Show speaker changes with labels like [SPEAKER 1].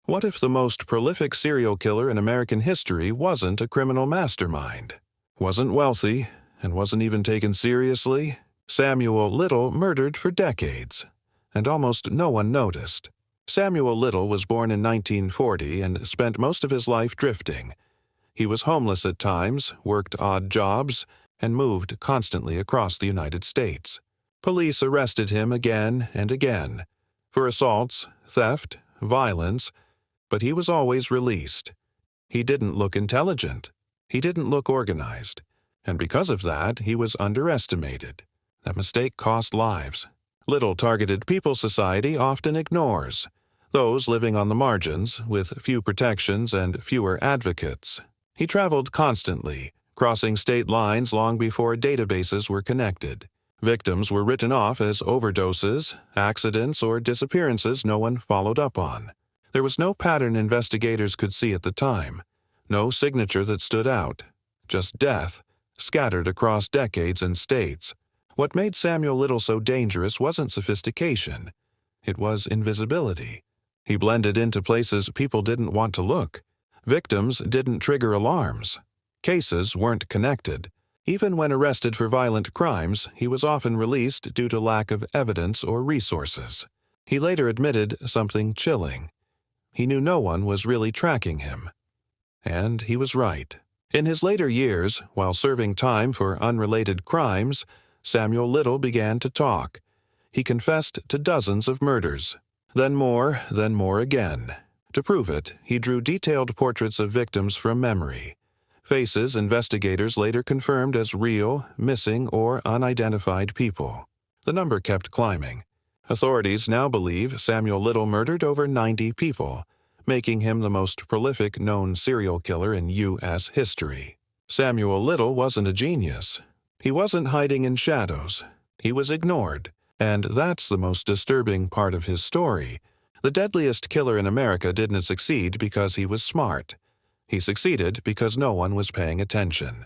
[SPEAKER 1] What if the most prolific serial killer in American history wasn't a criminal mastermind? Wasn't wealthy, and wasn't even taken seriously? Samuel Little murdered for decades, and almost no one noticed. Samuel Little was born in 1940 and spent most of his life drifting. He was homeless at times, worked odd jobs, and moved constantly across the United States. Police arrested him again and again for assaults, theft, violence, but he was always released. He didn't look intelligent. He didn't look organized. And because of that, he was underestimated. That mistake cost lives. Little targeted people society often ignores those living on the margins, with few protections and fewer advocates. He traveled constantly, crossing state lines long before databases were connected. Victims were written off as overdoses, accidents, or disappearances no one followed up on. There was no pattern investigators could see at the time, no signature that stood out, just death, scattered across decades and states. What made Samuel Little so dangerous wasn't sophistication. It was invisibility. He blended into places people didn't want to look. Victims didn't trigger alarms. Cases weren't connected. Even when arrested for violent crimes, he was often released due to lack of evidence or resources. He later admitted something chilling. He knew no one was really tracking him. And he was right. In his later years, while serving time for unrelated crimes, Samuel Little began to talk. He confessed to dozens of murders. Then more again. To prove it, he drew detailed portraits of victims from memory. Faces investigators later confirmed as real, missing, or unidentified people. The number kept climbing. Authorities now believe Samuel Little murdered over 90 people, making him the most prolific known serial killer in U.S. history. Samuel Little wasn't a genius. He wasn't hiding in shadows. He was ignored. And that's the most disturbing part of his story. The deadliest killer in America didn't succeed because he was smart. He succeeded because no one was paying attention.